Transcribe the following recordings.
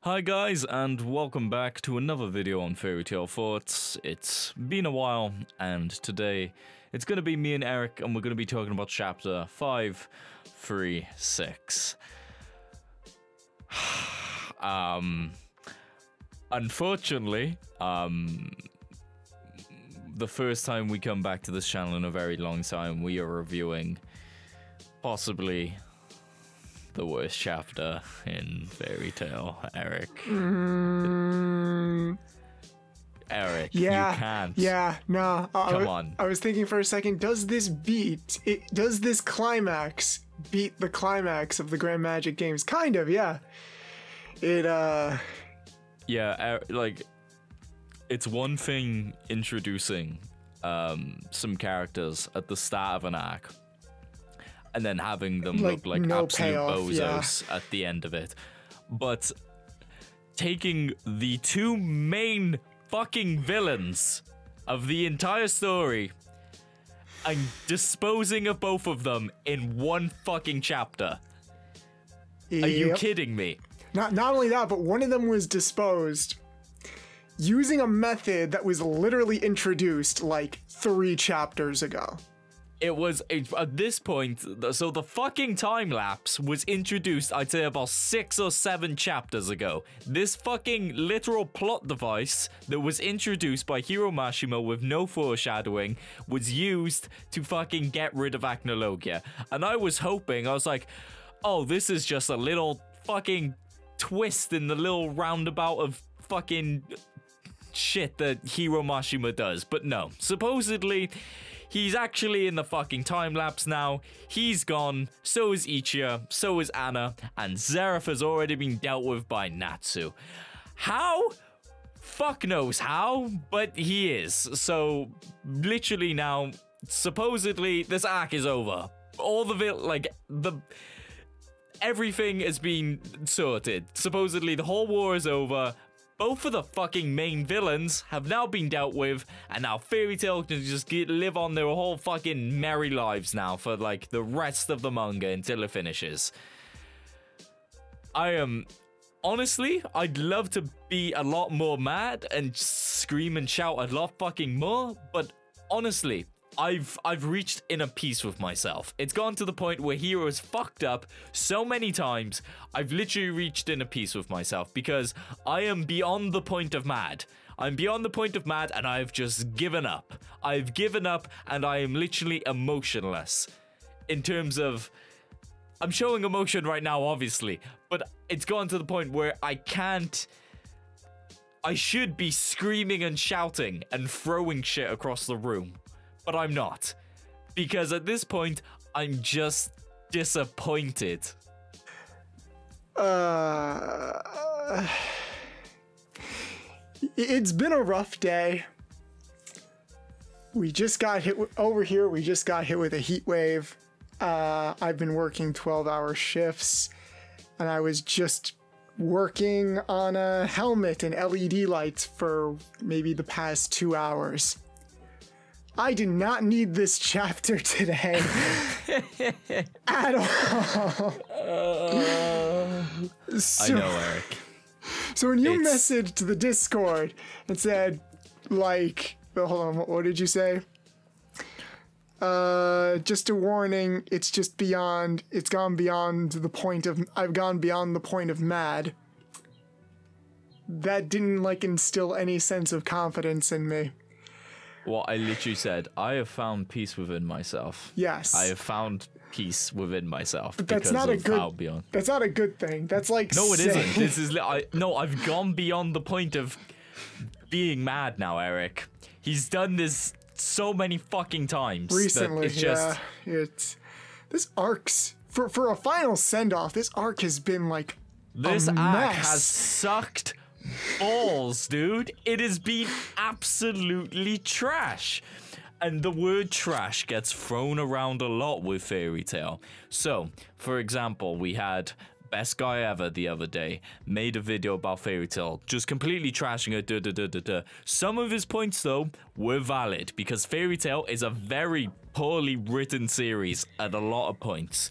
Hi guys, and welcome back to another video on Fairy Tale Thoughts. It's been a while, and today it's gonna be me and Eric, and we're gonna be talking about chapter 536. Unfortunately, the first time we come back to this channel in a very long time, we are reviewing possibly the worst chapter in Fairy Tale, Eric. Eric, you can't. Yeah, no. Come on. I was thinking for a second, does this climax beat the climax of the Grand Magic games? Kind of, yeah. Yeah, like, it's one thing introducing some characters at the start of an arc, and then having them look like no absolute payoff, bozos at the end of it. But taking the two main fucking villains of the entire story and disposing of both of them in one fucking chapter. Yep. Are you kidding me? Not only that, but one of them was disposed using a method that was literally introduced like 3 chapters ago. It was, at this point, so the fucking time-lapse was introduced, I'd say, about 6 or 7 chapters ago. This fucking literal plot device that was introduced by Hiro Mashima with no foreshadowing was used to fucking get rid of Acnologia. And I was hoping, I was like, oh, this is just a little fucking twist in the little roundabout of fucking shit that Hiro Mashima does. But no, supposedly he's actually in the fucking time-lapse now. He's gone, so is Ichiya, so is Anna, and Zeref has already been dealt with by Natsu. How? Fuck knows how, but he is. So, literally now, supposedly, this arc is over. All the everything has been sorted. Supposedly, the whole war is over. Both of the fucking main villains have now been dealt with, and now Fairy Tail can just live on their whole fucking merry lives now for, like, the rest of the manga until it finishes. Honestly, I'd love to be a lot more mad and scream and shout a lot fucking more, but honestly, I've reached inner peace with myself. It's gone to the point where Hiro is fucked up so many times. I've literally reached inner peace with myself because I am beyond the point of mad. I'm beyond the point of mad, and I've just given up. I've given up, and I am literally emotionless. In terms of, I'm showing emotion right now, obviously, but it's gone to the point where I should be screaming and shouting and throwing shit across the room. But I'm not, because at this point, I'm just disappointed. It's been a rough day. We just got hit over here. We just got hit with a heat wave. I've been working 12-hour shifts, and I was just working on a helmet and LED lights for maybe the past 2 hours. I do not need this chapter today at all. I know, Eric. So when you messaged the Discord and said, like, hold on, what did you say? Just a warning, it's gone beyond the point of, I've gone beyond the point of mad. That didn't, like, instill any sense of confidence in me. Well, I literally said, I have found peace within myself. Yes. I have found peace within myself. But that's not a good. That's not a good thing. That's like no, it isn't. This is no. I've gone beyond the point of being mad now, Eric. He's done this so many fucking times recently. It's just, it's this arc's for a final send off. This arc has been like this a arc mess. has sucked balls, dude. It has been absolutely trash. And the word trash gets thrown around a lot with Fairy Tail. So, for example, we had Best Guy Ever the other day made a video about Fairy Tail, just completely trashing it. Some of his points, though, were valid, because Fairy Tail is a very poorly written series at a lot of points.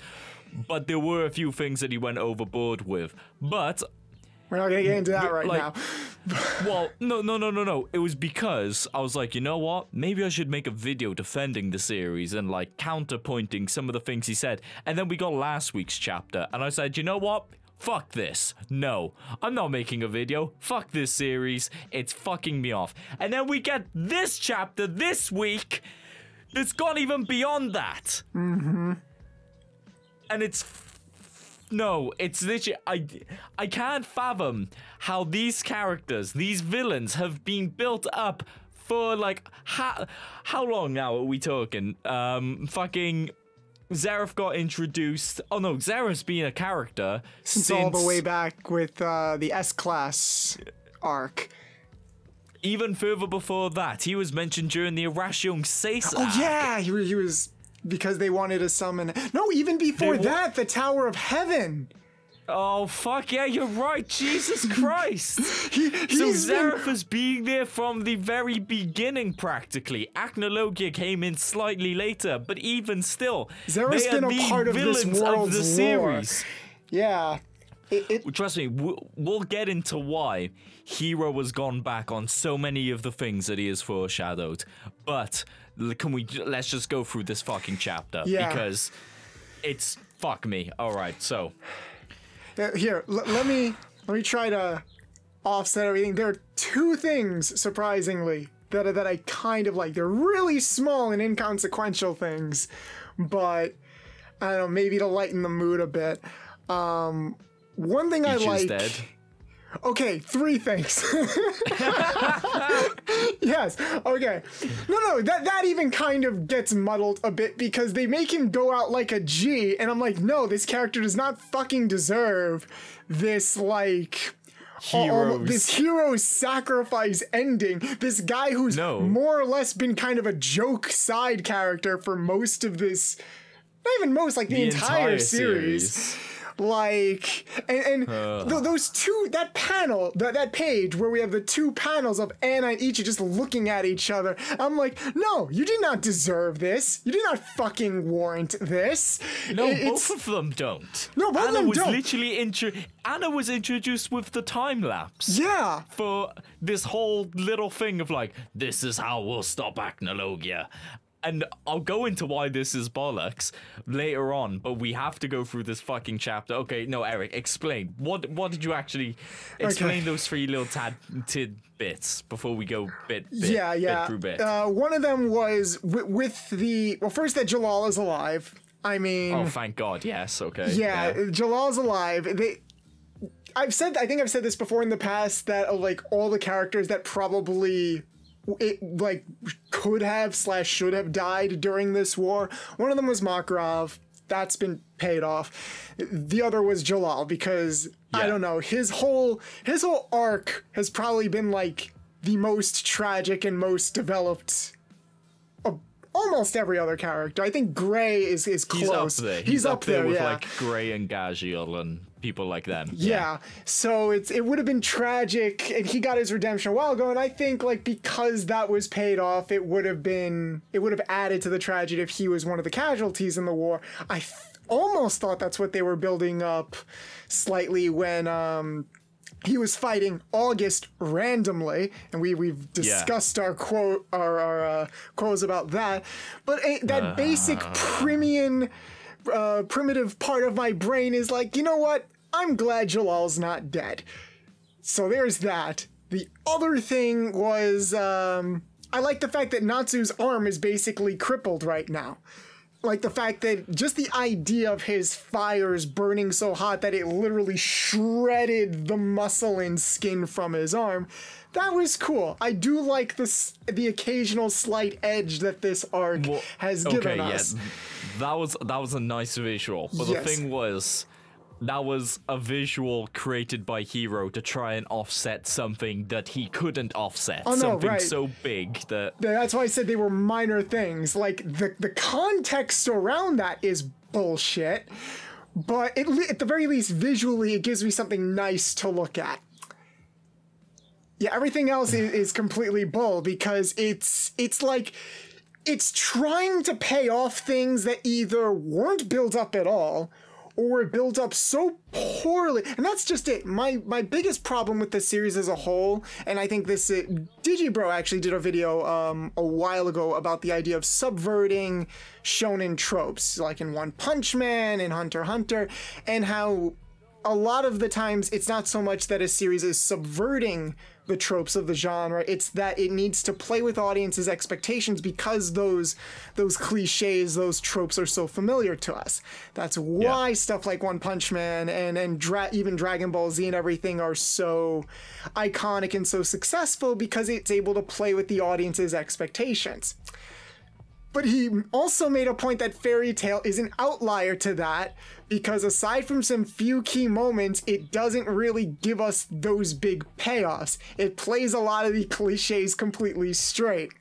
But there were a few things that he went overboard with. But We're not gonna get into that right like, now. Well, no. It was because I was like, you know what? Maybe I should make a video defending the series and like counterpointing some of the things he said. And then we got last week's chapter, and I said, you know what? Fuck this. No, I'm not making a video. Fuck this series. It's fucking me off. And then we get this chapter this week that's gone even beyond that. Mm-hmm. And it's literally, I can't fathom how these characters, these villains, have been built up for like how long now are we talking? Fucking Zeref got introduced. Oh no, Zeref's been a character since all the way back with the S-Class arc. Even further before that, he was mentioned during the Arashiyong Seis arc. Oh yeah, he was because they wanted to summon. No, even before that, the Tower of Heaven. Oh fuck yeah, you're right. Jesus Christ. So Zeref has been there from the very beginning, practically. Acnologia came in slightly later, but even still, Zeref's been a part of this world's of the series. Yeah. Trust me, we'll get into why Hero has gone back on so many of the things that he has foreshadowed. But let's just go through this fucking chapter, because it's fuck me. All right, so here, let me try to offset everything. There are two things, surprisingly, that I kind of like. They're really small and inconsequential things, but I don't know, maybe to lighten the mood a bit. One thing I like. Dead. Okay, three things. Yes. Okay. No. That even kind of gets muddled a bit because they make him go out like a G, and I'm like, no, this character does not fucking deserve this like. This hero's sacrifice ending. This guy who's more or less been kind of a joke side character for most of this. Not even most, like the entire series. Like, and those two, that panel, that page where we have the two panels of Anna and Ichi just looking at each other, I'm like, no, you did not deserve this. You did not fucking warrant this. No, both of them don't. No, both of them don't. Anna was introduced with the time lapse. Yeah. For this whole little thing of like, this is how we'll stop Acnologia. And I'll go into why this is bollocks later on, but we have to go through this fucking chapter. Okay, no, Eric, explain. What did you actually explain those three little tidbits before we go bit through bit? One of them was with the first that Jalal is alive. I mean, oh, thank God, yes, okay. Yeah. Jalal's alive. I think I've said this before in the past that like all the characters that probably could have / should have died during this war. One of them was Makarov. That's been paid off. The other was Jalal because I don't know, his whole arc has probably been like the most tragic and most developed of almost every other character. I think Gray is close. He's up there with like Gray and Gajiel and people like them. Yeah. So it would have been tragic, and he got his redemption a while ago, and I think like because that was paid off, it would have added to the tragedy if he was one of the casualties in the war. I almost thought that's what they were building up slightly when he was fighting August randomly, and we've discussed our quotes about that. But that basic primitive part of my brain is like, you know what? I'm glad Jalal's not dead. So there's that. The other thing was, I like the fact that Natsu's arm is basically crippled right now. Like the fact that just the idea of his fires burning so hot that it literally shredded the muscle and skin from his arm. That was cool. I do like the occasional slight edge that this arc has given us. Yeah. That was a nice visual. But the thing was, that was a visual created by Hero to try and offset something that he couldn't offset. Oh, no, something so big that... That's why I said they were minor things. Like, the context around that is bullshit. But at the very least, visually, it gives me something nice to look at. Yeah, everything else is completely bull because it's like... It's trying to pay off things that either weren't built up at all or it builds up so poorly. And that's just it. My biggest problem with the series as a whole, and I think this Digibro actually did a video a while ago about the idea of subverting shonen tropes, like in One Punch Man and Hunter x Hunter, and how a lot of the times it's not so much that a series is subverting the tropes of the genre, it's that it needs to play with audiences' expectations because those cliches, those tropes are so familiar to us. That's why stuff like One Punch Man and even Dragon Ball Z and everything are so iconic and so successful, because it's able to play with the audience's expectations. But he also made a point that Fairy Tail is an outlier to that, because aside from some few key moments, it doesn't really give us those big payoffs. It plays a lot of the cliches completely straight.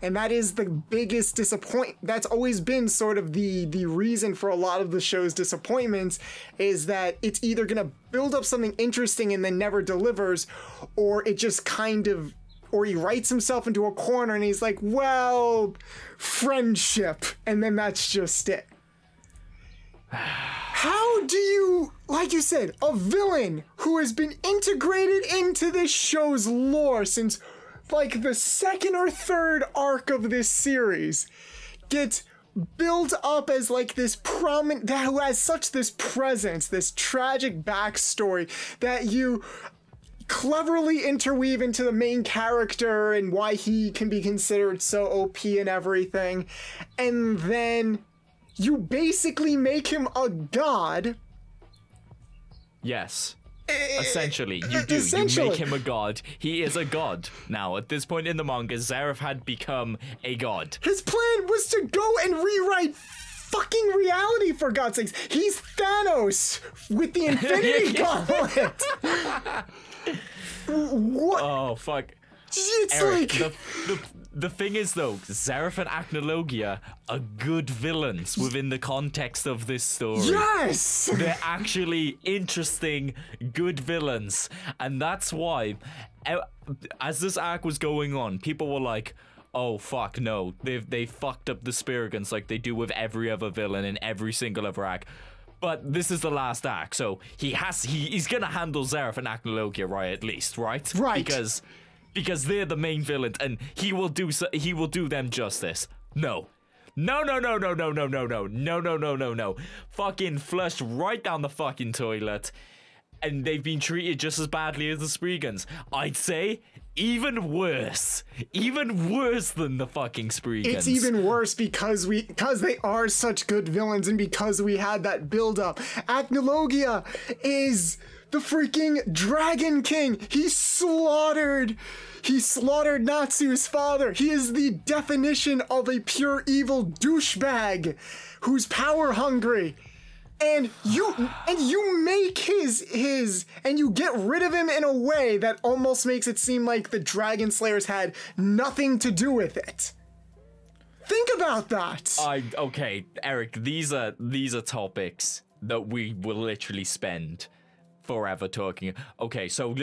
And that is the biggest disappointment. That's always been sort of the reason for a lot of the show's disappointments, is that it's either going to build up something interesting and then never delivers, or it just kind of, or he writes himself into a corner and he's like, well, friendship, and then that's just it. How do you, like you said, a villain who has been integrated into this show's lore since like the second or third arc of this series, gets built up as like this prominent, that who has such this presence, this tragic backstory that you cleverly interweave into the main character and why he can be considered so OP and everything, and then you basically make him a god. Yes. Essentially, you do. You make him a god. He is a god. Now, at this point in the manga, Zeref had become a god. His plan was to go and rewrite fucking reality, for God's sakes. He's Thanos with the Infinity Gauntlet. What? Oh, fuck. It's Eric, like... the thing is, though, Zeref and Acnologia are good villains within the context of this story. Yes! They're actually interesting, good villains. And that's why, as this arc was going on, people were like, oh, fuck, no. They fucked up the Spirigans like they do with every other villain in every single other arc. But this is the last arc, so he's gonna handle Zeref and Acnologia, right, at least, right? Right. Because they're the main villains, and he will do them justice. No. No. Fucking flushed right down the fucking toilet. And they've been treated just as badly as the Spriegans. I'd say even worse. Even worse than the fucking Spriegans. It's even worse because they are such good villains, and because we had that build-up. Acnologia is the freaking Dragon King. He slaughtered Natsu's father. He is the definition of a pure evil douchebag who's power hungry. And you make his and you get rid of him in a way that almost makes it seem like the Dragon Slayers had nothing to do with it. Think about that. Okay, Eric, these are topics that we will literally spend forever talking. Okay, so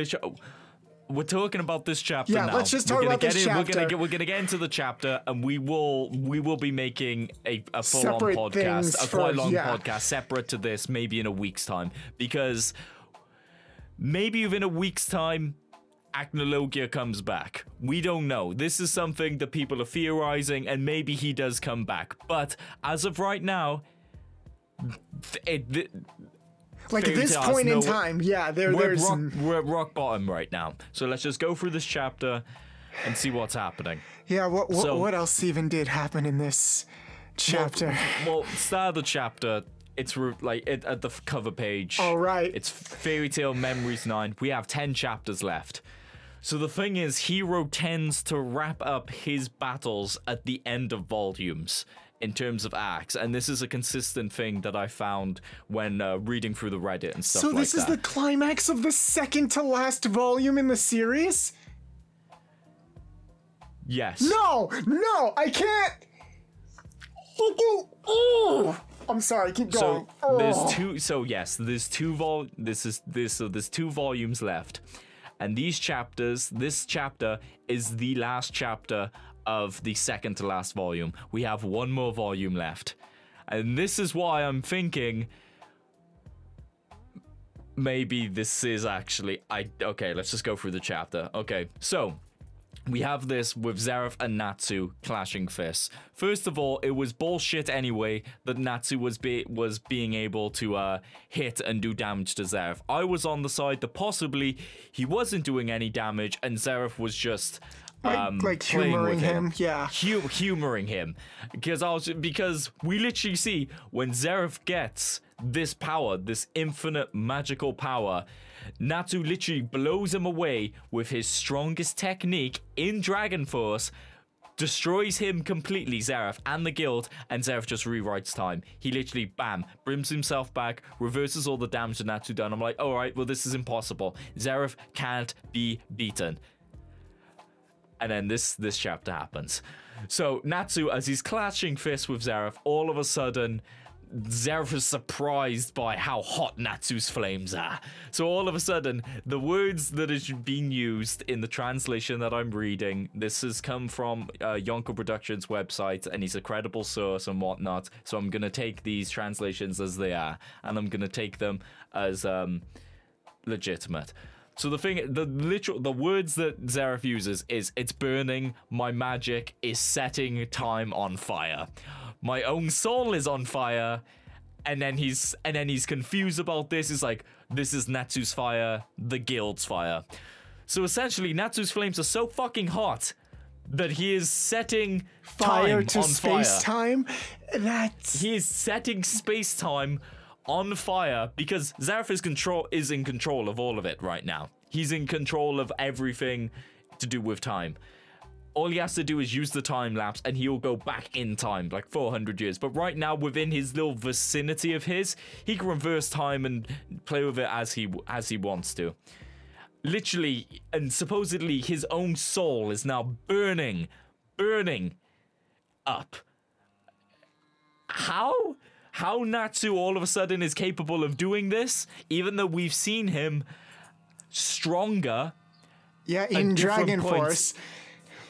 we're talking about this chapter now. Yeah, let's just talk about this chapter. We're gonna get into the chapter, and we will be making a full-on podcast, a quite long podcast separate to this, maybe in a week's time, because maybe within a week's time, Acnologia comes back. We don't know. This is something that people are theorizing, and maybe he does come back. But as of right now, like at this point in time, yeah, we're at rock bottom right now. So let's just go through this chapter and see what's happening. Yeah, what else even did happen in this chapter? Well, start of the chapter, it's like at the cover page. All right. It's Fairy Tail Memories 9. We have 10 chapters left. So the thing is, Hero tends to wrap up his battles at the end of volumes in terms of arcs, and this is a consistent thing that I found when reading through the Reddit and stuff like that. So this is the climax of the second to last volume in the series? Yes. No, I can't. Oh, I'm sorry. Keep going. So there's two. So yes, there's two there's 2 volumes left, and this chapter is the last chapter of the second to last volume. We have 1 more volume left, and this is why I'm thinking maybe this is actually... Okay, let's just go through the chapter. Okay, so... we have this with Zeref and Natsu clashing fists. First of all, it was bullshit anyway that Natsu was being able to hit and do damage to Zeref. I was on the side that possibly he wasn't doing any damage and Zeref was just like humoring him. Yeah, humoring him because we literally see when Zeref gets this power, this infinite magical power, Natsu literally blows him away with his strongest technique in Dragon Force, destroys him completely, Zeref and the guild, and Zeref just rewrites time. He literally, bam, brims himself back, reverses all the damage that Natsu done. I'm like, alright, well, this is impossible. Zeref can't be beaten. And then this chapter happens. So Natsu, as he's clashing fists with Zeref, all of a sudden... Zeref is surprised by how hot Natsu's flames are. So all of a sudden, the words that is being used in the translation that I'm reading, this has come from Yonko Productions website, and he's a credible source and whatnot. So I'm going to take these translations as they are, and I'm going to take them as legitimate. So the words that Zeref uses is, it's burning, my magic is setting time on fire. My own soul is on fire, and then he's confused about this. He's like, this is Natsu's fire, the guild's fire. So essentially, Natsu's flames are so fucking hot that he is setting fire to on space-time. He is setting space-time on fire because Zeref is in control of all of it right now. He's in control of everything to do with time. All he has to do is use the time lapse and he'll go back in time, like 400 years. But right now, within his little vicinity of his, he can reverse time and play with it as he wants to. Literally, and supposedly, his own soul is now burning up. How Natsu all of a sudden is capable of doing this, even though we've seen him stronger. Yeah, in Dragon Force.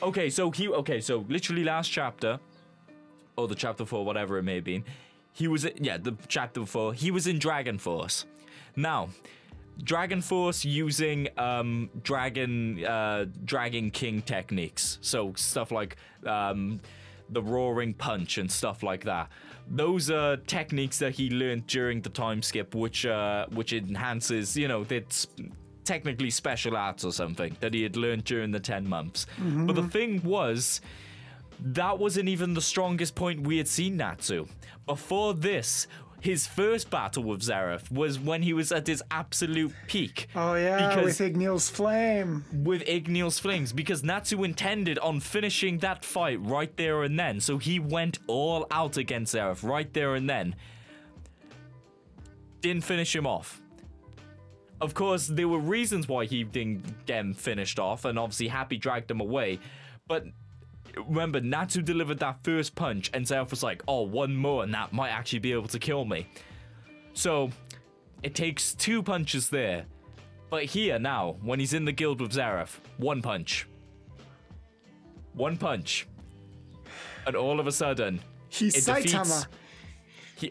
Okay, so literally last chapter, or the chapter 4, whatever it may have been, the chapter before, he was in Dragon Force. Now, Dragon Force using Dragon King techniques, so stuff like the roaring punch and stuff like that. Those are techniques that he learned during the time skip, which enhances, that's technically special arts or something that he had learned during the 10 months. Mm-hmm. But the thing was, that wasn't even the strongest point we had seen Natsu. Before this, his first battle with Zeref was when he was at his absolute peak. Oh yeah, with Ignil's flame. With Ignil's flames, because Natsu intended on finishing that fight right there and then. So he went all out against Zeref right there and then. Didn't finish him off. Of course, there were reasons why he didn't get him finished off, and obviously Happy dragged him away. But remember, Natsu delivered that first punch, and Zeref was like, oh, one more, and that might actually be able to kill me. So, it takes 2 punches there. But here, now, when he's in the guild with Zeref, 1 punch. 1 punch. And all of a sudden, he's Saitama.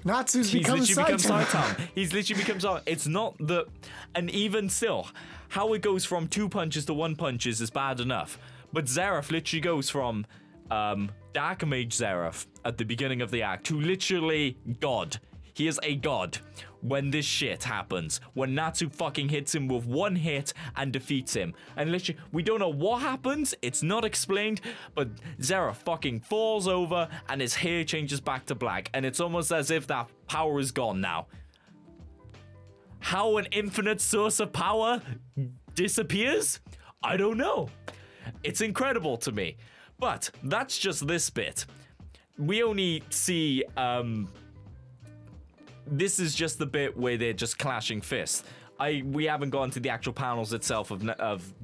Natsu's become Saitama. He's literally become Saitama. It's not the... And even still, how it goes from 2 punches to 1 punches is bad enough. But Zeref literally goes from Dark Mage Zeref at the beginning of the act to literally God. He is a god when this shit happens. When Natsu fucking hits him with 1 hit and defeats him. And literally, we don't know what happens. It's not explained. But Zeref fucking falls over and his hair changes back to black. And it's almost as if that power is gone now. How an infinite source of power disappears? I don't know. It's incredible to me. But that's just this bit. We only see... this is just the bit where they're just clashing fists. We haven't gone to the actual panels itself of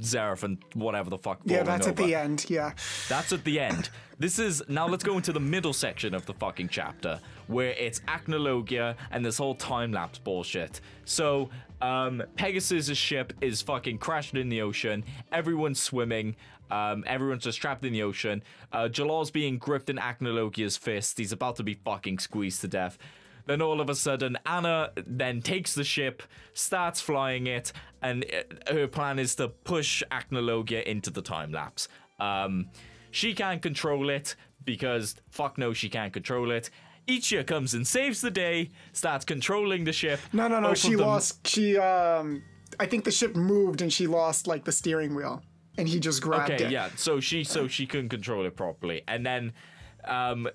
Zeref and whatever the fuck. Yeah, that's over. At the end, yeah. That's at the end. This is, now let's go into the middle section of the fucking chapter, where it's Acnologia and this whole time-lapse bullshit. So, Pegasus' ship is fucking crashed in the ocean, everyone's swimming, everyone's just trapped in the ocean, Jalal's being gripped in Acnologia's fist, he's about to be fucking squeezed to death. Then all of a sudden, Anna then takes the ship, starts flying it, and her plan is to push Acnologia into the time lapse. She can't control it because fuck no, she can't control it. Ichia comes and saves the day, starts controlling the ship. No. She lost. I think the ship moved and she lost like the steering wheel, and he just grabbed it. Okay, yeah. So she couldn't control it properly, and then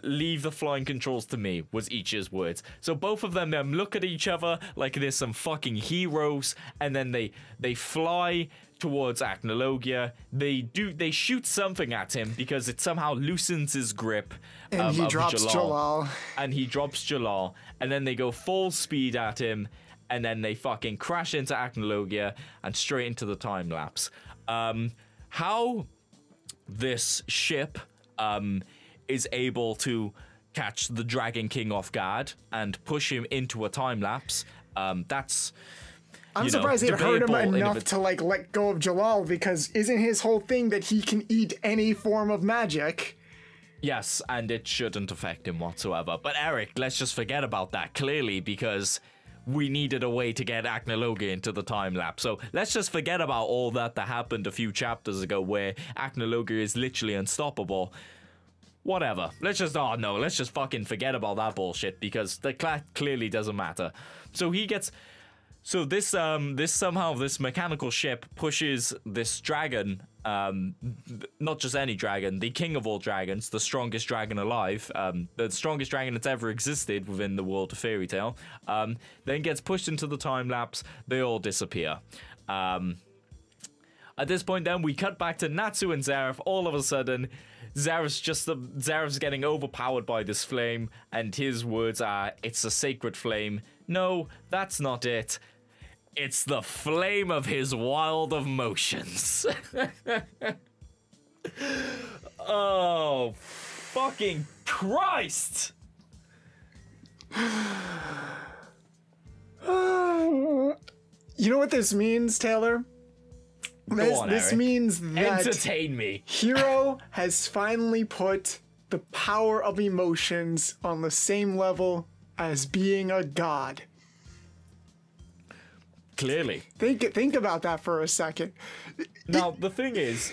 leave the flying controls to me was Ichia's words. So both of them look at each other like they're some fucking heroes, and then they fly towards Acnologia. They shoot something at him because it somehow loosens his grip. And he drops Jalal. And he drops Jalal, and then they go full speed at him, and then they fucking crash into Acnologia and straight into the time lapse. How this ship is able to catch the Dragon King off guard and push him into a time lapse, that's... I'm surprised it hurt him enough to like let go of Jalal, because isn't his whole thing that he can eat any form of magic? Yes, and it shouldn't affect him whatsoever. But Eric, let's just forget about that, clearly, because we needed a way to get Acnologia into the time lapse. So let's just forget about all that happened a few chapters ago where Acnologia is literally unstoppable. Whatever. Let's just fucking forget about that bullshit, because that clearly doesn't matter. So he gets... So this mechanical ship pushes this dragon, not just any dragon, the king of all dragons, the strongest dragon alive, the strongest dragon that's ever existed within the world of fairy tale, then gets pushed into the time lapse. They all disappear. At this point then, we cut back to Natsu and Zeref. All of a sudden, Zeref's getting overpowered by this flame, and his words are, "It's a sacred flame." No, that's not it. It's the flame of his wild emotions. Oh, fucking Christ! You know what this means, Taylor? This means that entertain me. Hiro has finally put the power of emotions on the same level as being a god. Clearly. Think about that for a second. Now, the thing is,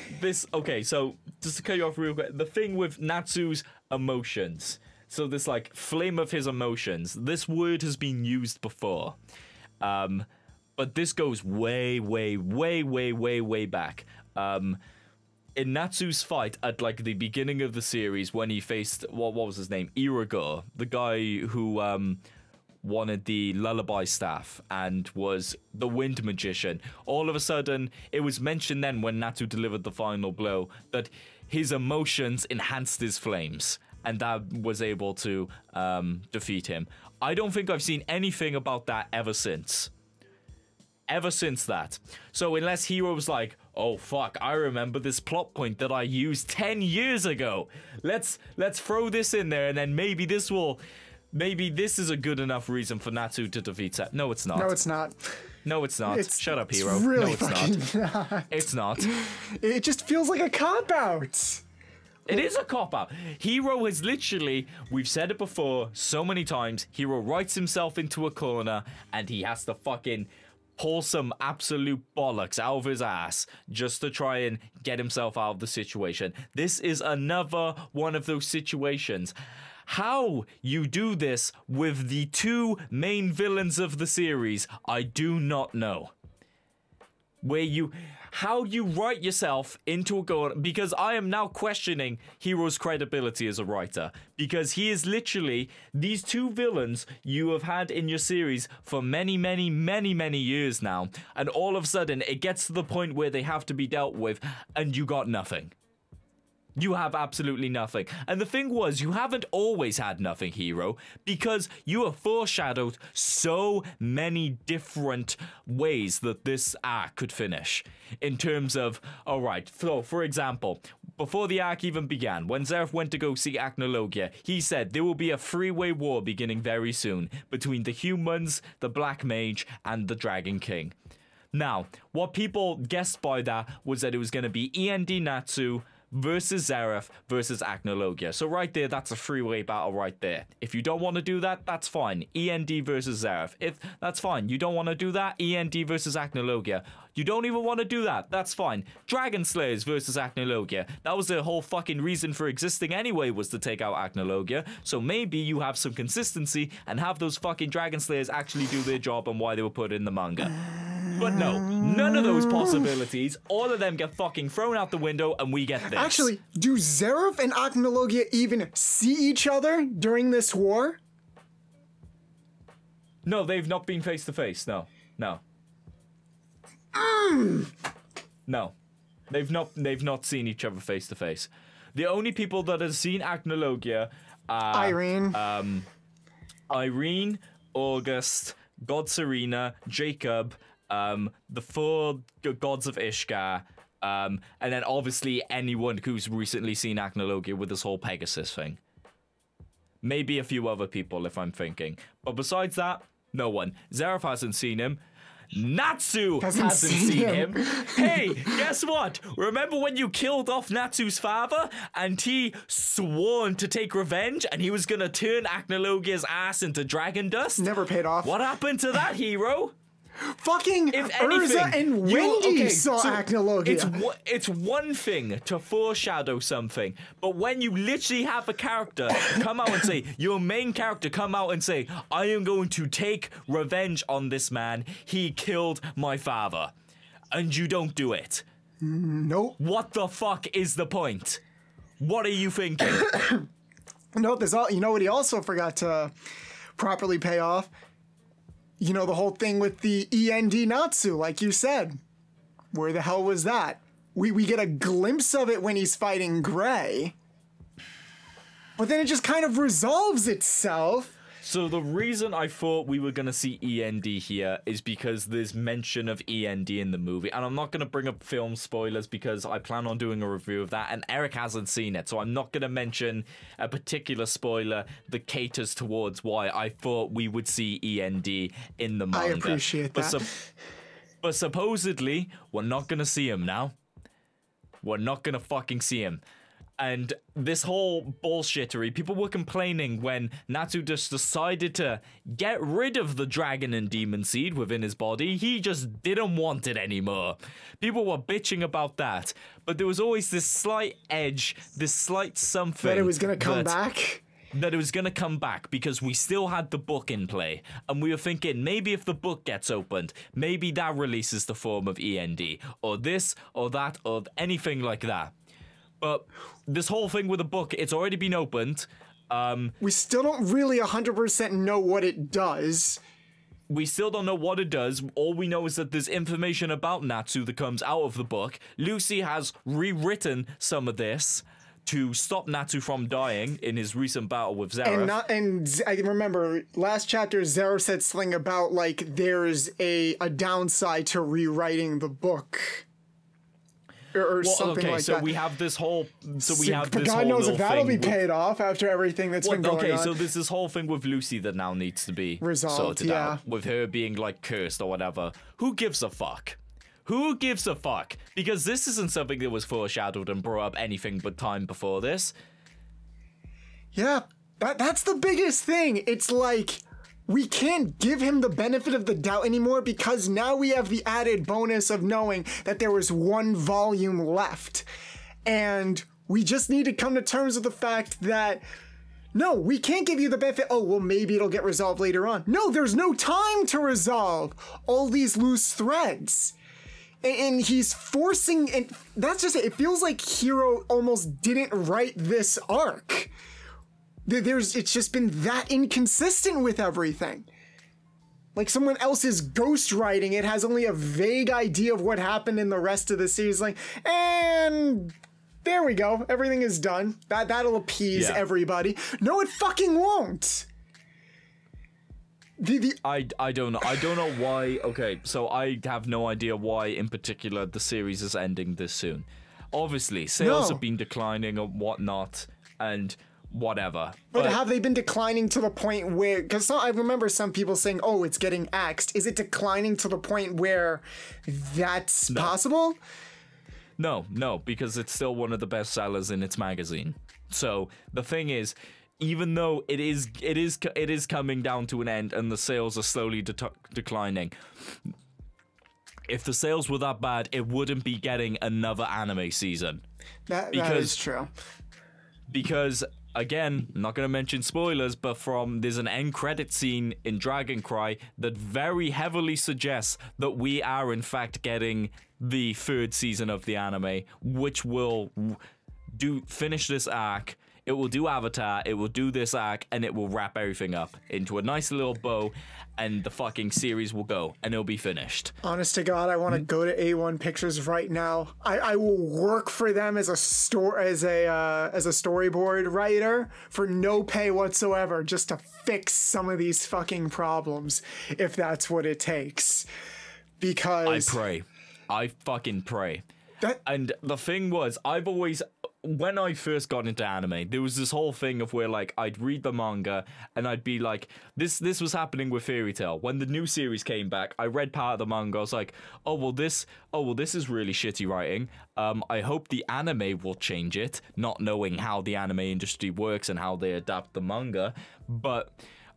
okay, so just to cut you off real quick, the thing with Natsu's emotions, so this like flame of his emotions, this word has been used before. But this goes way back. In Natsu's fight at like the beginning of the series when he faced, what was his name? Irigo, the guy who wanted the lullaby staff and was the wind magician. All of a sudden, it was mentioned then when Natsu delivered the final blow that his emotions enhanced his flames, and that was able to defeat him. I don't think I've seen anything about that ever since. Ever since that. So unless Hiro's like, oh fuck, I remember this plot point that I used 10 years ago. Let's throw this in there, and then maybe this is a good enough reason for Natsu to defeat Seth. No, it's not. No, it's not. No, it's not. Shut up, Hiro. It's really no, it's not. It's not. It just feels like a cop-out. It is a cop-out. Hiro has literally, we've said it before so many times, Hiro writes himself into a corner and he has to fucking pull some absolute bollocks out of his ass just to try and get himself out of the situation. This is another one of those situations. How you do this with the two main villains of the series, I do not know. How you write yourself into a corner, because I am now questioning Hiro's credibility as a writer, because he is literally these two villains you have had in your series for many years now, and all of a sudden it gets to the point where they have to be dealt with, and you got nothing. You have absolutely nothing. And the thing was, you haven't always had nothing, Hiro, because you have foreshadowed so many different ways that this arc could finish. In terms of, alright, so for example, before the arc even began, when Zeref went to go see Acnologia, he said there will be a three-way war beginning very soon between the humans, the Black Mage, and the Dragon King. Now, what people guessed by that was that it was going to be E.N.D. Natsu versus Zeref versus Acnologia. So right there, that's a three-way battle right there. If you don't want to do that, that's fine. E.N.D versus Zeref. If that's fine. You don't want to do that, E.N.D versus Acnologia. You don't even want to do that, that's fine. Dragon Slayers versus Acnologia. That was the whole fucking reason for existing anyway, was to take out Acnologia. So maybe you have some consistency and have those fucking Dragon Slayers actually do their job and why they were put in the manga. But no, none of those possibilities. All of them get fucking thrown out the window and we get this. Actually, do Zeref and Acnologia even see each other during this war? No, they've not been face to face. No. No. They've not seen each other face to face. The only people that have seen Acnologia are Irene, August, God Serena, Jacob, the four gods of Ishgar, and then obviously anyone who's recently seen Acnologia with this whole Pegasus thing. Maybe a few other people if I'm thinking. But besides that, no one. Zeref hasn't seen him. Natsu hasn't seen him. Hey, guess what? Remember when you killed off Natsu's father and he sworn to take revenge and he was gonna turn Acnologia's ass into dragon dust? Never paid off. What happened to that, hero? Fucking Urza and Wendy saw Acnologia. It's one thing to foreshadow something, but when you literally have a character come out and say, your main character come out and say, I am going to take revenge on this man, he killed my father, and you don't do it. Nope. What the fuck is the point? What are you thinking? No, you know what he also forgot to properly pay off? You know, the whole thing with the E.N.D. Natsu, like you said. Where the hell was that? We get a glimpse of it when he's fighting Gray. But then it just kind of resolves itself. So the reason I thought we were going to see E.N.D. here is because there's mention of E.N.D. in the movie. And I'm not going to bring up film spoilers because I plan on doing a review of that. And Eric hasn't seen it. So I'm not going to mention a particular spoiler that caters towards why I thought we would see E.N.D. in the manga. I appreciate that. But supposedly, we're not going to see him now. We're not going to fucking see him. And this whole bullshittery, people were complaining when Natsu just decided to get rid of the dragon and demon seed within his body. He just didn't want it anymore. People were bitching about that. But there was always this slight edge, this slight something. That it was going to come back? That it was going to come back because we still had the book in play. And we were thinking, maybe if the book gets opened, maybe that releases the form of E.N.D. Or this, or that, or anything like that. But this whole thing with the book, it's already been opened. We still don't really 100% know what it does. We still don't know what it does. All we know is that there's information about Natsu that comes out of the book. Lucy has rewritten some of this to stop Natsu from dying in his recent battle with Zeref. And I remember last chapter, Zeref said something about, like, there's a downside to rewriting the book. Or something like that. So we have this whole. But God knows if that'll be paid off after everything that's been going on. Okay, so there's this whole thing with Lucy that now needs to be sorted out. With her being, like, cursed or whatever. Who gives a fuck? Who gives a fuck? Because this isn't something that was foreshadowed and brought up anything but time before this. Yeah, that's the biggest thing. It's like, we can't give him the benefit of the doubt anymore because now we have the added bonus of knowing that there was one volume left. And we just need to come to terms with the fact that, no, we can't give you the benefit, oh, well, maybe it'll get resolved later on. No, there's no time to resolve all these loose threads. And he's forcing, and that's just it. It feels like Hiro almost didn't write this arc. It's just been that inconsistent with everything. Like someone else is ghostwriting it, has only a vague idea of what happened in the rest of the series. Like, and there we go. Everything is done. That'll appease everybody. No, it fucking won't. I don't know. I don't know why. Okay, so I have no idea why in particular the series is ending this soon. Obviously, sales have been declining and whatnot, and whatever. But have they been declining to the point where... Because I remember some people saying, oh, it's getting axed. Is it declining to the point where that's possible? No, because it's still one of the best sellers in its magazine. So the thing is, even though it is coming down to an end and the sales are slowly declining, if the sales were that bad, it wouldn't be getting another anime season. That is true. Because, again, I'm not going to mention spoilers, but there's an end credit scene in Dragon Cry that very heavily suggests that we are, in fact, getting the third season of the anime, which will finish this arc. It will do Avatar, it will do this arc, and it will wrap everything up into a nice little bow, and the fucking series will go, and it'll be finished. Honest to God, I want to go to A1 Pictures right now. I will work for them as a storyboard writer for no pay whatsoever, just to fix some of these fucking problems, if that's what it takes. Because I fucking pray. And the thing was, when I first got into anime, there was this whole thing of where, like, I'd read the manga and I'd be like, this was happening with Fairy Tail. When the new series came back, I read part of the manga. I was like, oh well, this is really shitty writing. I hope the anime will change it, not knowing how the anime industry works and how they adapt the manga. But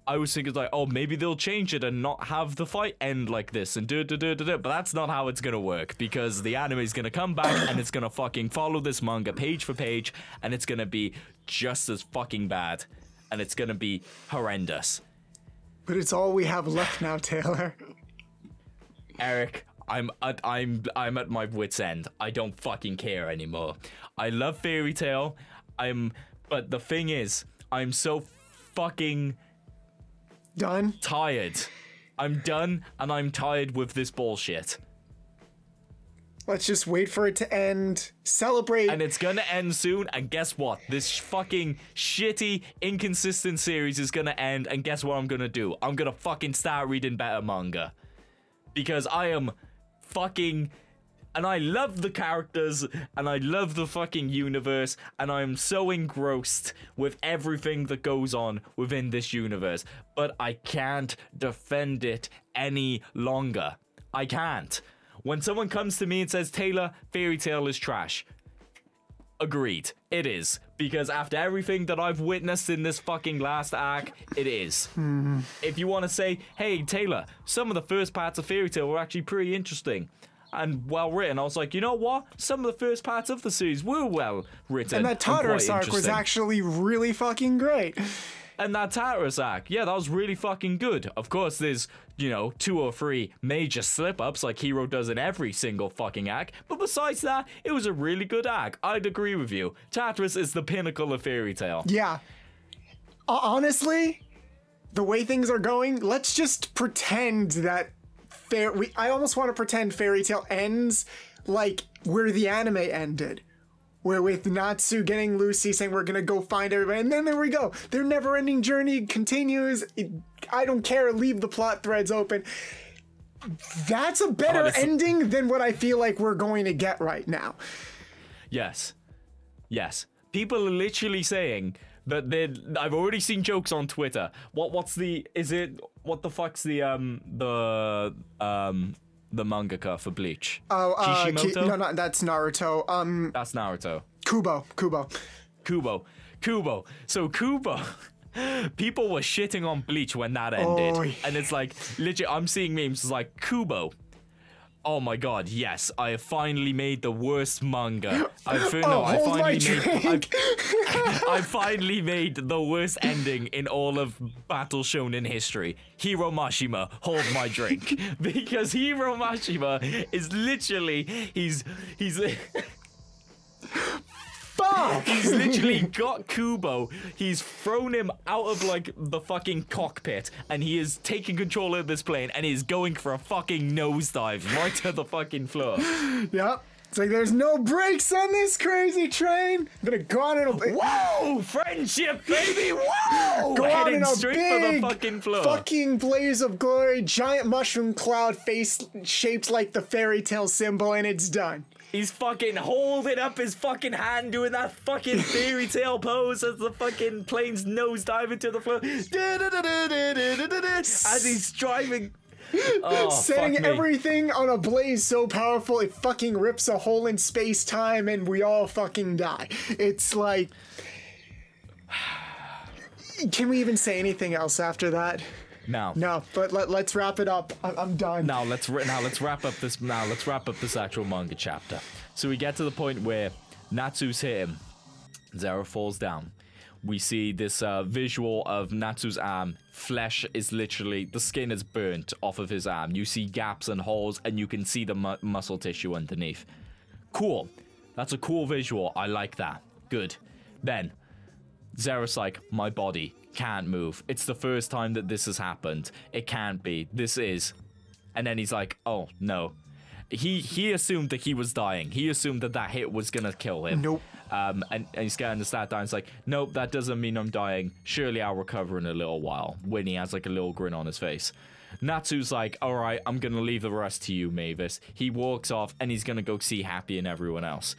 I was thinking, like, oh, maybe they'll change it and not have the fight end like this and but that's not how it's gonna work, because the anime is gonna come back and it's gonna fucking follow this manga page for page, and it's gonna be just as fucking bad, and it's gonna be horrendous. But it's all we have left now, Taylor. Eric, I'm at my wit's end. I don't fucking care anymore. I love Fairy Tail. But the thing is, I'm so fucking done? Tired. I'm done, and I'm tired with this bullshit. Let's just wait for it to end, celebrate. And it's gonna end soon, and guess what? This fucking shitty, inconsistent series is gonna end, and guess what I'm gonna do? I'm gonna fucking start reading better manga. Because I am fucking... And I love the characters, and I love the fucking universe, and I am so engrossed with everything that goes on within this universe. But I can't defend it any longer. I can't. When someone comes to me and says, Taylor, Fairy Tail is trash. Agreed. It is. Because after everything that I've witnessed in this fucking last arc, it is. If you want to say, hey, Taylor, some of the first parts of Fairy Tail were actually pretty interesting and well written, I was like, you know what? Some of the first parts of the series were well written. And that Tartarus arc was actually really fucking great. And that Tartarus arc, yeah, that was really fucking good. Of course, there's, 2 or 3 major slip-ups like Hero does in every single fucking arc. But besides that, it was a really good arc. I'd agree with you. Tartarus is the pinnacle of Fairy Tail. Yeah. Honestly, the way things are going, let's just pretend that I almost want to pretend Fairy Tail ends like where the anime ended. Where with Natsu getting Lucy, saying we're gonna go find everybody, and then there we go. Their never-ending journey continues. I don't care, leave the plot threads open. That's a better ending than what I feel like we're going to get right now. Yes. Yes. People are literally saying that I've already seen jokes on Twitter. What the fuck's the mangaka for Bleach? Kishimoto? No, that's Naruto. That's Naruto. Kubo. So Kubo, people were shitting on Bleach when that ended. And it's like, legit, I'm seeing memes like, Kubo, oh my god, yes, I have finally made the worst manga. I finally made the worst ending in all of Battle Shonen history. Hiro Mashima, hold my drink. Because Hiro Mashima is literally, he's fuck! He's literally got Kubo, he's thrown him out of, like, the fucking cockpit, and he is taking control of this plane, and he's going for a fucking nosedive right to the fucking floor. Yep. It's like, there's no brakes on this crazy train. I'm gonna go on in a... Whoa! Friendship, baby! Whoa! Go on in a straight big for the fucking floor. Fucking blaze of glory, giant mushroom cloud face shaped like the Fairy Tail symbol, and it's done. He's fucking holding up his fucking hand, doing that fucking Fairy Tail pose as the fucking plane's nose diving to the floor. As he's driving. Oh, setting fuck me. everything on a blaze so powerful it fucking rips a hole in space-time and we all fucking die. It's like... Can we even say anything else after that? No. No, but let's wrap it up. I'm done. Now let's wrap up this. Now let's wrap up this actual manga chapter. So we get to the point where Natsu's hit him. Zeref falls down. We see this visual of Natsu's arm. Flesh is literally, the skin is burnt off of his arm. You see gaps and holes, and you can see the muscle tissue underneath. Cool. That's a cool visual. I like that. Good. Then Zeref's like, my body can't move. It's the first time that this has happened. It can't be. This is. And then he's like, oh, no. He assumed that he was dying. He assumed that that hit was gonna kill him. Nope. And he's getting the stat down. He's like, nope, that doesn't mean I'm dying. Surely I'll recover in a little while. Winnie has like a little grin on his face. Natsu's like, all right, I'm gonna leave the rest to you, Mavis. He walks off and he's gonna go see Happy and everyone else.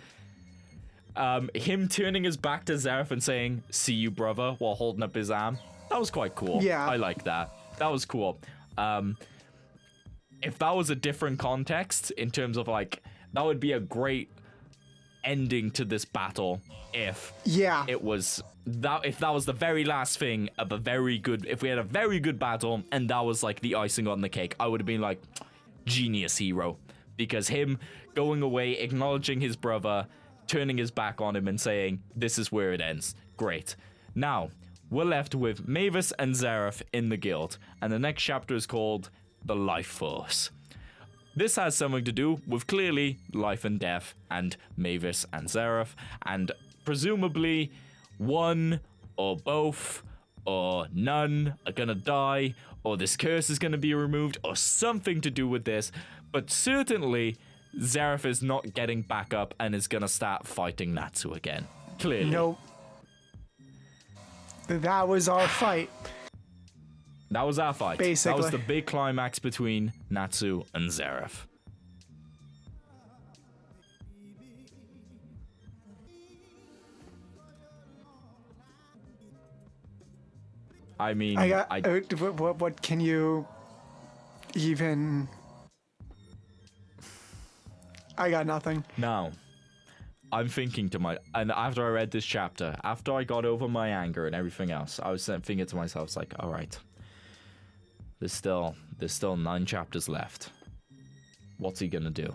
Him turning his back to Zeref and saying, see you, brother, while holding up his arm. That was quite cool. Yeah. I like that. That was cool. If that was a different context, in terms of like, that would be a great ending to this battle if it was that, if that was the very last thing of a very good, if we had a very good battle and that was like the icing on the cake, I would have been like, genius hero. Because him going away, acknowledging his brother, turning his back on him and saying, this is where it ends. Great. Now, we're left with Mavis and Zeref in the guild, and the next chapter is called The Life Force. This has something to do with clearly life and death, and Mavis and Zeref, and presumably one or both or none are gonna die, or this curse is gonna be removed, or something to do with this, but certainly Zeref is not getting back up and is gonna start fighting Natsu again. Clearly. Nope. That was our fight. That was our fight. Basically. That was the big climax between Natsu and Zeref. I mean, what can you even... I got nothing. Now, I'm thinking to and after I read this chapter, after I got over my anger and everything else, I was thinking to myself, it's like, all right, there's still 9 chapters left. What's he gonna do?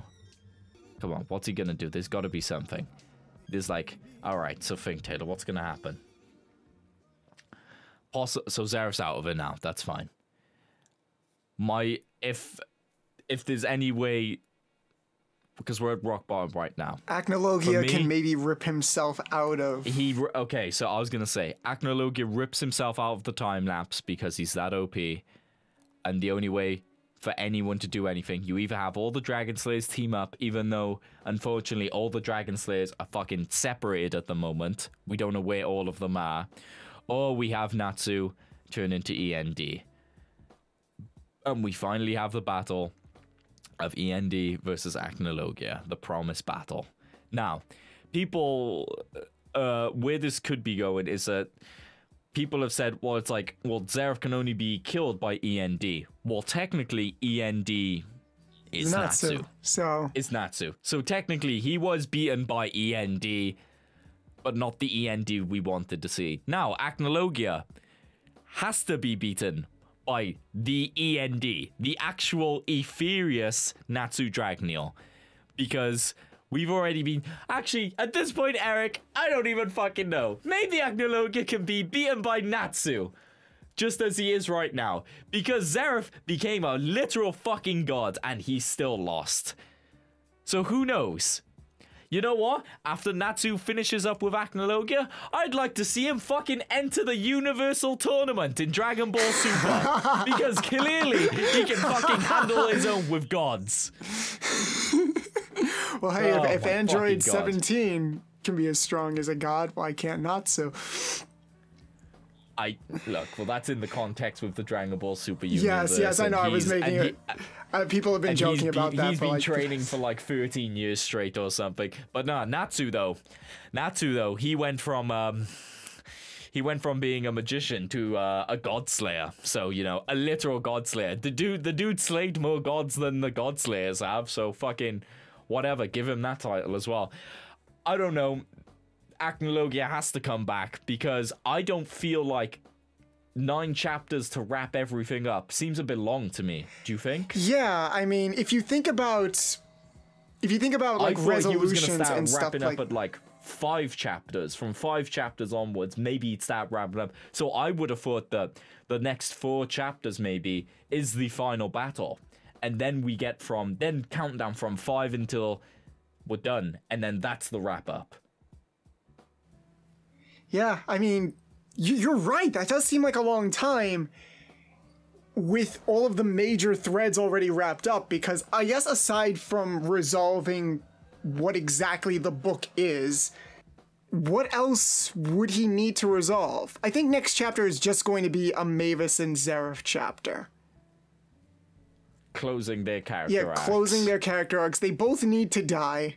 Come on, what's he gonna do? There's got to be something. There's like, all right, so think, Taylor, what's gonna happen? So Zeref's out of it now. That's fine. If there's any way, because we're at rock bottom right now. Acnologia can maybe rip himself out of... Okay, so I was going to say, Acnologia rips himself out of the time lapse because he's that OP. And the only way for anyone to do anything, you either have all the Dragon Slayers team up, even though, unfortunately, all the Dragon Slayers are fucking separated at the moment. We don't know where all of them are. Or we have Natsu turn into E.N.D. And we finally have the battle of E.N.D. versus Acnologia, the promised battle. Now, people, where this could be going is that people have said, well, it's like, well, Zeref can only be killed by E.N.D. Well, technically, E.N.D. is Natsu. It's Natsu. So technically, he was beaten by E.N.D., but not the E.N.D. we wanted to see. Now, Acnologia has to be beaten by the E.N.D., the actual Epherius Natsu Dragneel, because we've already been... Actually, at this point, Eric, I don't even fucking know. Maybe Acnologia can be beaten by Natsu, just as he is right now, because Zeref became a literal fucking god, and he's still lost. So who knows? You know what? After Natsu finishes up with Acnologia, I'd like to see him fucking enter the Universal Tournament in Dragon Ball Super. Because clearly, he can fucking handle his own with gods. Well, hey, if Android 17 can be as strong as a god, why can't Natsu? Look, well, that's in the context with the Dragon Ball Super Universe. Yes, I know. I was making it. People have been joking about that. He's been training for like 13 years straight or something. But no, Natsu though, he went from he went from being a magician to a god slayer. So, you know, a literal god slayer. The dude slayed more gods than the god slayers have. So fucking whatever, give him that title as well. I don't know. Acnologia has to come back because I don't feel like 9 chapters to wrap everything up seems a bit long to me. Do you think? Yeah, I mean, if you think about like resolutions and stuff wrapping like up at like 5 chapters. From 5 chapters onwards, maybe you'd start wrapping up. So I would have thought that the next 4 chapters maybe is the final battle, and then we get countdown from 5 until we're done, and then that's the wrap up. Yeah, I mean, you're right. That does seem like a long time with all of the major threads already wrapped up, because I guess aside from resolving what exactly the book is, what else would he need to resolve? I think next chapter is just going to be a Mavis and Zeref chapter. Closing their character arcs. Closing their character arcs. They both need to die.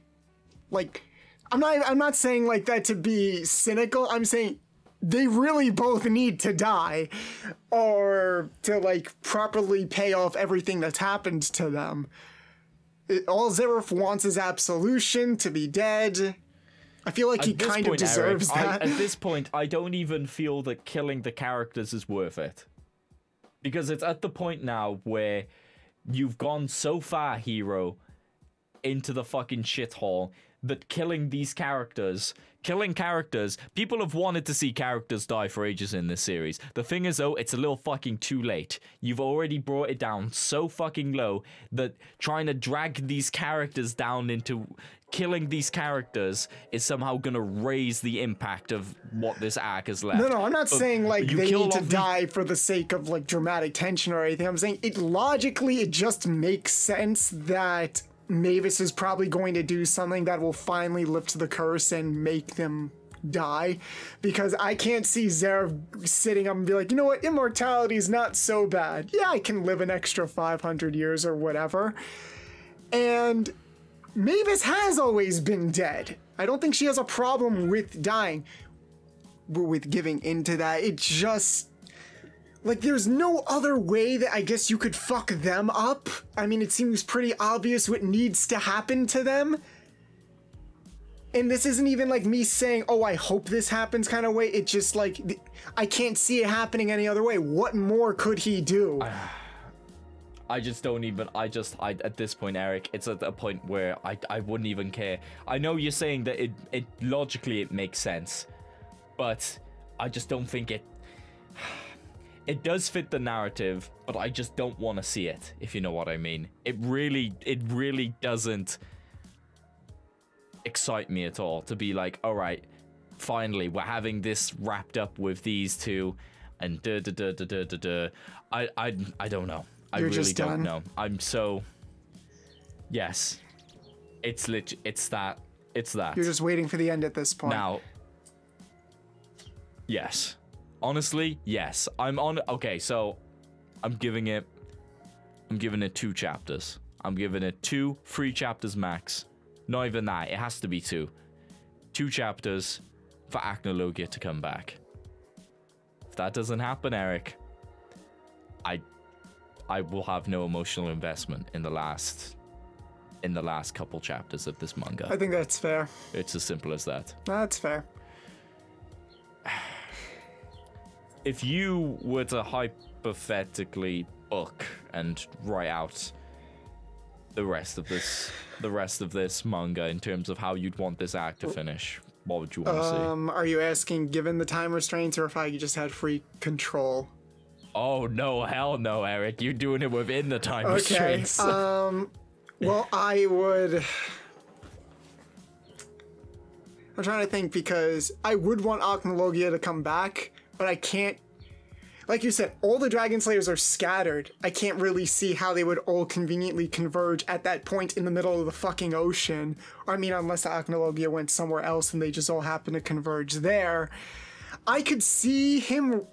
Like, I'm not saying like that to be cynical. I'm saying they really both need to die, or to like properly pay off everything that's happened to them. All Zeref wants is absolution, to be dead. I feel like he kind of deserves that. At this point, I don't even feel that killing the characters is worth it. Because it's at the point now where you've gone so far, hero, into the fucking shithole, that killing characters, people have wanted to see characters die for ages in this series. The thing is, though, it's a little fucking too late. You've already brought it down so fucking low that trying to drag these characters down into killing these characters is somehow gonna raise the impact of what this arc has left. No, I'm not saying like they need to die for the sake of like dramatic tension or anything. I'm saying it just makes sense that Mavis is probably going to do something that will finally lift the curse and make them die, because I can't see Zeref sitting up and be like, you know what, immortality is not so bad. Yeah, I can live an extra 500 years or whatever. And Mavis has always been dead. I don't think she has a problem with dying, with giving into that. It just, like, there's no other way that I guess you could fuck them up. I mean, it seems pretty obvious what needs to happen to them. And this isn't even like me saying, oh, I hope this happens kind of way. It's just like, I can't see it happening any other way. What more could he do? I just don't even, at this point, Eric, it's at a point where I wouldn't even care. I know you're saying that it logically it makes sense, but I just don't think it does fit the narrative, but I just don't want to see it, if you know what I mean. It really doesn't excite me at all to be like, all right, finally, we're having this wrapped up with these two, and I don't know. I really don't know. I'm so... Yes. It's that. You're just waiting for the end at this point. Now, yes. Honestly, yes. Okay, so I'm giving it 2 chapters. I'm giving it 3 chapters max. Not even that. It has to be 2. 2 chapters for Acnologia to come back. If that doesn't happen, Eric, I will have no emotional investment in the last couple chapters of this manga. I think that's fair. It's as simple as that. That's fair. If you were to hypothetically book and write out the rest of this manga in terms of how you'd want this arc to finish, what would you want to see? Are you asking given the time restraints, or if I just had free control? Oh no, hell no, Eric. You're doing it within the time restraints. Well, I would... I'm trying to think, because I would want Acnologia to come back, but I can't... Like you said, all the Dragon Slayers are scattered. I can't really see how they would all conveniently converge at that point in the middle of the fucking ocean. I mean, unless the Acnologia went somewhere else and they just all happen to converge there. I could see him...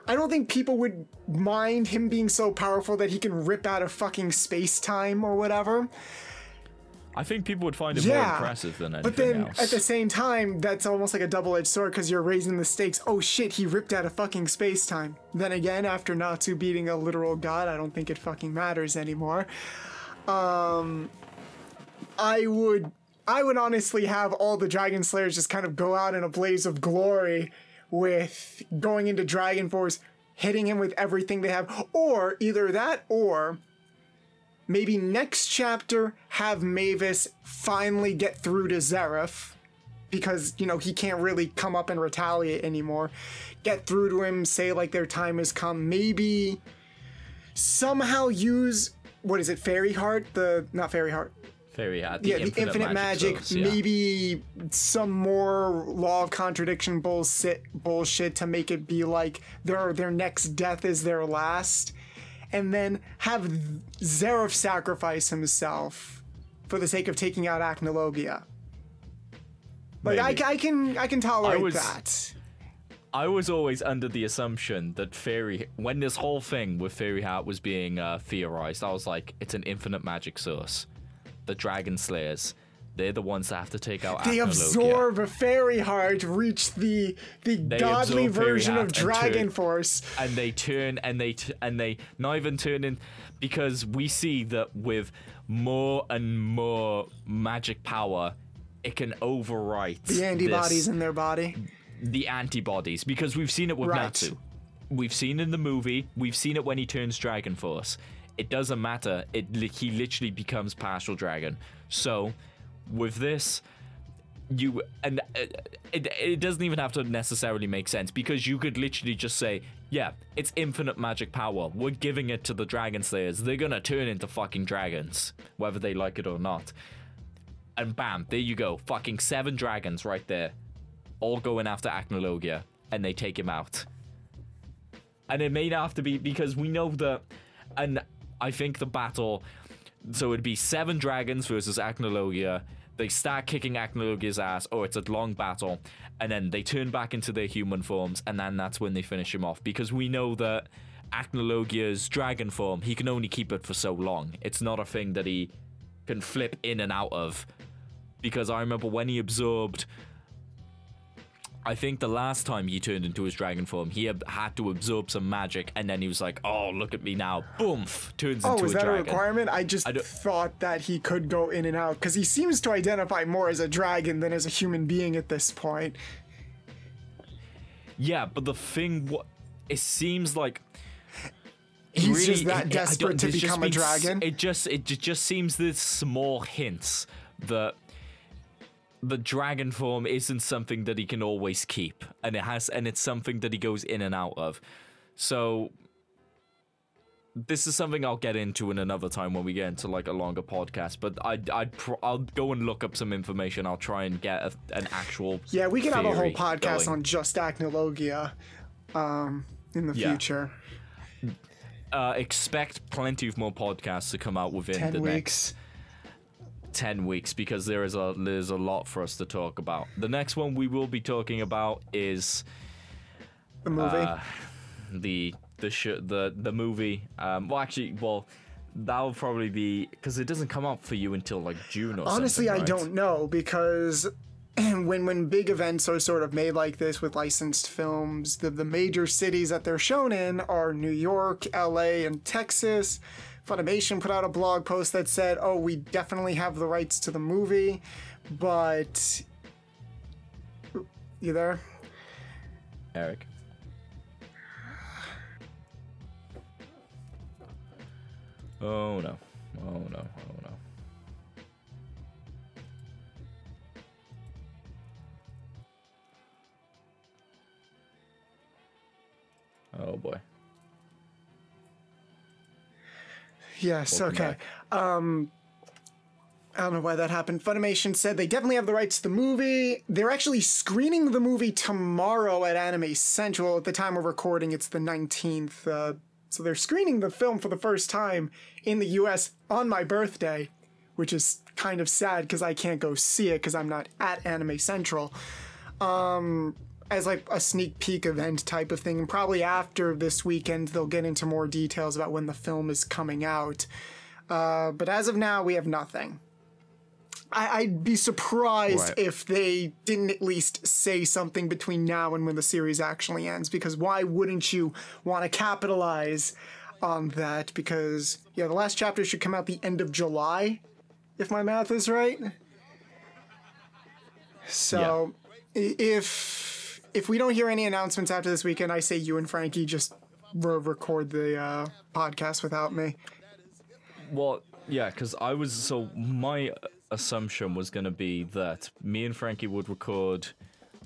I don't think people would mind him being so powerful that he can rip out of fucking space-time or whatever. I think people would find it more impressive than anything But then, else. at the same time, that's almost like a double-edged sword because you're raising the stakes. Oh shit, he ripped out of fucking space-time. Then again, after Natsu beating a literal god, I don't think it fucking matters anymore. I would honestly have all the Dragon Slayers just kind of go out in a blaze of glory with going into Dragon Force, hitting him with everything they have. Or either that, or maybe next chapter have Mavis finally get through to Zeref, because, you know, he can't really come up and retaliate anymore. Get through to him, say like their time has come. Maybe somehow use, what is it, Fairy Heart? Not Fairy Heart. Fairy Heart. The infinite magic. Source, yeah. Maybe some more law of contradiction bullshit to make it be like their next death is their last. And then have Zeref sacrifice himself for the sake of taking out Acnologia. Like, I can tolerate that. I was always under the assumption that when this whole thing with Fairy Heart was being theorized, I was like, it's an infinite magic source. The Dragon Slayers, they're the ones that have to take out Acnologia. They absorb a Fairy Heart, reach the godly version of Dragon Force. And they turn, and they not even turn in, because we see that with more and more magic power, it can overwrite the antibodies in their body. The antibodies, because we've seen it with Natsu. We've seen it in the movie. We've seen it when he turns Dragon Force. It doesn't matter. He literally becomes partial dragon. So, with this, it doesn't even have to necessarily make sense, because you could literally just say, yeah, it's infinite magic power. We're giving it to the Dragon Slayers. They're gonna turn into fucking dragons, whether they like it or not. And bam, there you go. Fucking 7 dragons right there, all going after Acnologia, and they take him out. And it may not have to be, because we know that, and I think the battle, so it'd be 7 dragons versus Acnologia. They start kicking Acnologia's ass, or it's a long battle, and then they turn back into their human forms, and then that's when they finish him off. Because we know that Acnologia's dragon form, he can only keep it for so long. It's not a thing that he can flip in and out of. Because I remember when he absorbed, I think the last time he turned into his dragon form, he had to absorb some magic, and then he was like, oh, look at me now. Boomf! Turns into a dragon. Oh, is that a requirement? I just thought that he could go in and out, because he seems to identify more as a dragon than as a human being at this point. Yeah, but the thing, it seems like he's really, just that desperate to become a dragon. It just seems there's small hints that the dragon form isn't something that he can always keep, and it's something that he goes in and out of. So this is something I'll get into in another time when we get into like a longer podcast. But I'll go and look up some information. I'll try and get an actual we can have a whole podcast going on just Acnologia in the future. Expect plenty of more podcasts to come out within 10 weeks. 10 weeks, because there's a lot for us to talk about. The next one we will be talking about is the movie. The movie. That'll probably be, because it doesn't come up for you until like June or honestly, something, right? I don't know, because when big events are sort of made like this with licensed films, the major cities that they're shown in are New York, LA, and Texas. Funimation put out a blog post that said, oh, we definitely have the rights to the movie, but... You there? Eric? Oh no. Oh no. Oh no. Oh boy. Yes, okay. I don't know why that happened. Funimation said they definitely have the rights to the movie. They're actually screening the movie tomorrow at Anime Central. At the time of recording, it's the 19th. So they're screening the film for the first time in the US on my birthday, which is kind of sad because I can't go see it because I'm not at Anime Central. As like a sneak peek event type of thing. And probably after this weekend, they'll get into more details about when the film is coming out. But as of now, we have nothing. I'd be surprised Right. if they didn't at least say something between now and when the series actually ends, because why wouldn't you want to capitalize on that? Because, yeah, the last chapter should come out the end of July, if my math is right. So, if we don't hear any announcements after this weekend, I say you and Frankie just record the podcast without me. Well, yeah, because my assumption was going to be that me and Frankie would record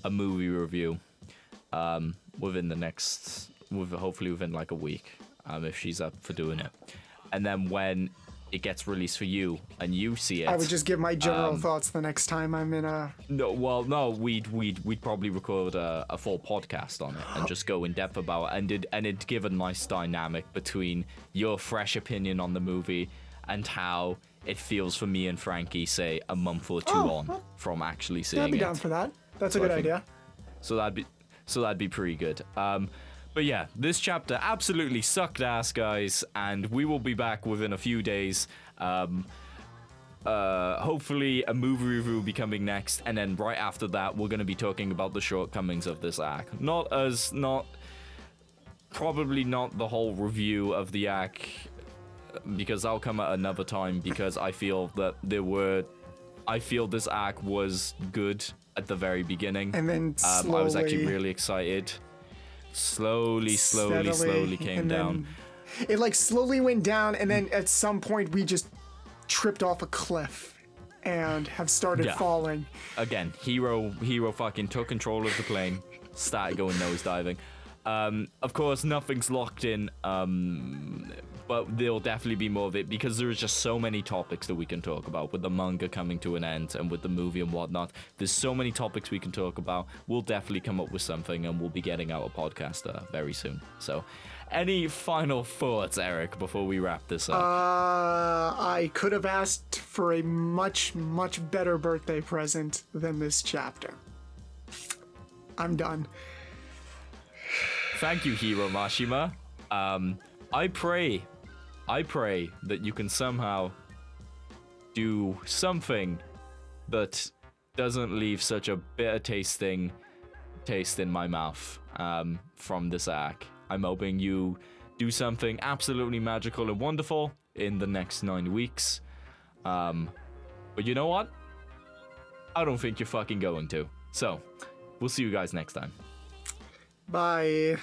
a movie review within the next, hopefully within like a week, if she's up for doing it. And then when it gets released for you and you see it, I would just give my general thoughts the next time I'm in a... No, we'd probably record a full podcast on it and just go in depth about it, and it'd give a nice dynamic between your fresh opinion on the movie and how it feels for me and Frankie, say, a month or two on from actually seeing it. I'd be down for that. That's a good idea. So that'd be pretty good. But yeah, this chapter absolutely sucked ass, guys, and we will be back within a few days. Hopefully a movie review will be coming next, and then right after that, we're going to be talking about the shortcomings of this arc. Probably not the whole review of the arc, because I'll come at another time, because I feel that this arc was good at the very beginning. And then slowly... I was actually really excited. Slowly came down. It like slowly went down, and then at some point we just tripped off a cliff and have started falling. Again, hero fucking took control of the plane, started going nosediving. Of course, nothing's locked in, but there'll definitely be more of it, because there is just so many topics that we can talk about with the manga coming to an end and with the movie and whatnot. There's so many topics we can talk about. We'll definitely come up with something, and we'll be getting out a podcast very soon. So, any final thoughts, Eric, before we wrap this up? I could have asked for a much, much better birthday present than this chapter. I'm done. Thank you, Hiro Mashima. I pray that you can somehow do something that doesn't leave such a bitter taste in my mouth from this arc. I'm hoping you do something absolutely magical and wonderful in the next 9 weeks. But you know what? I don't think you're fucking going to. So, we'll see you guys next time. Bye.